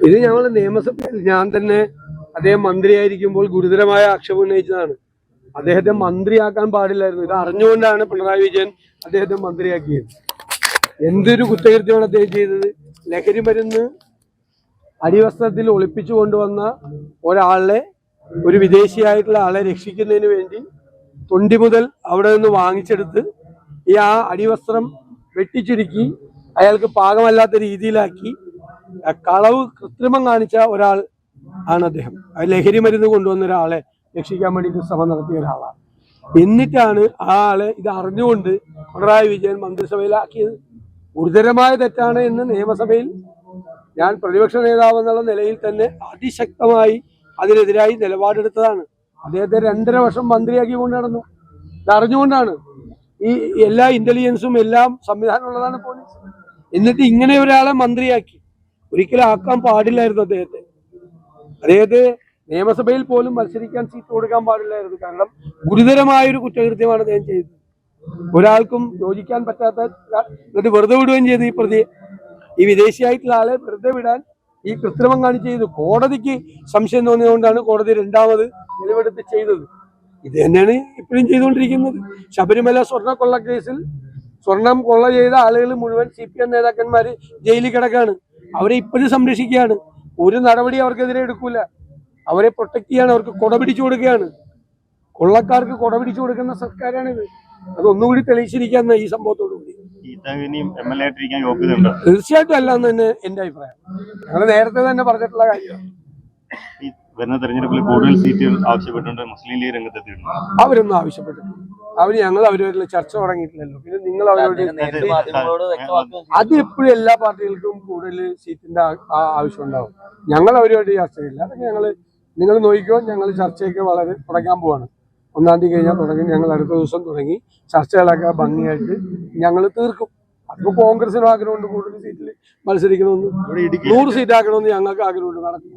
ഇത് ഞങ്ങൾ നിയമസഭയിൽ ഞാൻ തന്നെ അദ്ദേഹം മന്ത്രിയായിരിക്കുമ്പോൾ ഗുരുതരമായ ആക്ഷേപം ഉന്നയിച്ചതാണ്. അദ്ദേഹത്തെ മന്ത്രിയാക്കാൻ പാടില്ലായിരുന്നു. ഇത് അറിഞ്ഞുകൊണ്ടാണ് പിണറായി വിജയൻ അദ്ദേഹത്തെ മന്ത്രിയാക്കിയത്. എന്തൊരു കുറ്റകൃത്യമാണ് അദ്ദേഹം ചെയ്തത്. ലഹരി മരുന്ന് അടിവസ്ത്രത്തിൽ ഒളിപ്പിച്ചു കൊണ്ടുവന്ന ഒരാളെ, ഒരു വിദേശിയായിട്ടുള്ള ആളെ രക്ഷിക്കുന്നതിന് വേണ്ടി തൊണ്ടി മുതൽ അവിടെ നിന്ന് വാങ്ങിച്ചെടുത്ത് ആ അടിവസ്ത്രം വെട്ടിച്ചുരുക്കി അയാൾക്ക് പാകമല്ലാത്ത രീതിയിലാക്കി കളവ് കൃത്രിമം കാണിച്ച ഒരാൾ ആണ് അദ്ദേഹം. ലഹരി മരുന്ന് കൊണ്ടുവന്ന ഒരാളെ രക്ഷിക്കാൻ വേണ്ടിയിട്ട് ശ്രമം നടത്തിയ ഒരാളാണ്. എന്നിട്ടാണ് ആ ആളെ ഇത് അറിഞ്ഞുകൊണ്ട് പിണറായി വിജയൻ മന്ത്രിസഭയിലാക്കിയത്. ഗുരുതരമായ തെറ്റാണ് എന്ന് നിയമസഭയിൽ ഞാൻ പ്രതിപക്ഷ നേതാവ് എന്നുള്ള നിലയിൽ തന്നെ അതിശക്തമായി അതിനെതിരായി നിലപാടെടുത്തതാണ്. അദ്ദേഹത്തെ 2.5 വർഷം മന്ത്രിയാക്കി കൊണ്ട് നടന്നു. ഇത് അറിഞ്ഞുകൊണ്ടാണ്. ഈ എല്ലാ ഇന്റലിജൻസും എല്ലാം സംവിധാനമുള്ളതാണ് പോലീസ്. എന്നിട്ട് ഇങ്ങനെ ഒരാളെ മന്ത്രിയാക്കി. ഒരിക്കലും ആക്കാൻ പാടില്ലായിരുന്നു അദ്ദേഹത്തെ നിയമസഭയിൽ പോലും മത്സരിക്കാൻ സീറ്റ് കൊടുക്കാൻ പാടില്ലായിരുന്നു. കാരണം ഗുരുതരമായൊരു കുറ്റകൃത്യമാണ് അദ്ദേഹം ചെയ്തത്. ഒരാൾക്കും യോജിക്കാൻ പറ്റാത്ത, എന്നിട്ട് വെറുതെ വിടുകയും ചെയ്തു. ഈ പ്രതിയെ, ഈ വിദേശിയായിട്ടുള്ള ആളെ വെറുതെ വിടാൻ ഈ കൃത്രിമം കാണിച്ച് ചെയ്തു. കോടതിക്ക് സംശയം തോന്നിയതുകൊണ്ടാണ് കോടതി 2ാമത് നിലവെടുത്ത് ചെയ്തത്. ഇത് തന്നെയാണ് ഇപ്പോഴും ചെയ്തുകൊണ്ടിരിക്കുന്നത്. ശബരിമല സ്വർണ്ണ കൊള്ള കേസിൽ സ്വർണം കൊള്ള ചെയ്ത ആളുകൾ മുഴുവൻ CPM നേതാക്കന്മാര് ജയിലിൽ കിടക്കാണ്. അവരെ ഇപ്പോഴും സംരക്ഷിക്കുകയാണ്. ഒരു നടപടി അവർക്കെതിരെ എടുക്കൂല. അവരെ പ്രൊട്ടക്ട് ചെയ്യാണ്. അവർക്ക് കൊട പിടിച്ചു കൊടുക്കുകയാണ്. കൊള്ളക്കാർക്ക് കൊട പിടിച്ചു കൊടുക്കുന്ന സർക്കാരാണിത്. അതൊന്നുകൂടി തെളിയിച്ചിരിക്കുന്ന ഈ സംഭവത്തോടുകൂടി തീർച്ചയായിട്ടും അല്ല എന്ന് തന്നെ എന്റെ അഭിപ്രായം. ഞങ്ങൾ നേരത്തെ തന്നെ പറഞ്ഞിട്ടുള്ള കാര്യമാണ്. വരുന്ന തെരഞ്ഞെടുപ്പിൽ കൂടുതൽ സീറ്റുകൾ ആവശ്യപ്പെട്ടുകൊണ്ട് മുസ്ലിം ലീഗ് രംഗത്തെത്തിയിട്ടുണ്ട്. അവരൊന്നും ആവശ്യപ്പെട്ടിട്ടില്ല. അവരുമായിട്ടുള്ള ചർച്ച തുടങ്ങിയിട്ടില്ലല്ലോ. പിന്നെ നിങ്ങൾ അവരോട് അത് എപ്പോഴും എല്ലാ പാർട്ടികൾക്കും കൂടുതൽ സീറ്റിന്റെ ആവശ്യം ഉണ്ടാവും. ഞങ്ങൾ അവരുമായിട്ട് ചർച്ചയില്ല. അതൊക്കെ നിങ്ങൾ നോക്കിക്കോ. ഞങ്ങൾ ചർച്ചയൊക്കെ വളരെ തുടങ്ങാൻ പോവാണ്. 1-ാം തീയതി കഴിഞ്ഞാൽ തുടങ്ങി. ഞങ്ങൾ അടുത്ത ദിവസം തുടങ്ങി ചർച്ചകളൊക്കെ ഭംഗിയായിട്ട് ഞങ്ങൾ തീർക്കും. അതിപ്പോൾ കോൺഗ്രസിന് ആഗ്രഹമുണ്ട് കൂടുതൽ സീറ്റിൽ മത്സരിക്കണമെന്ന്, 100 സീറ്റ് ആക്കണമെന്ന് ഞങ്ങൾക്ക് ആഗ്രഹമുണ്ട്. നടക്കും.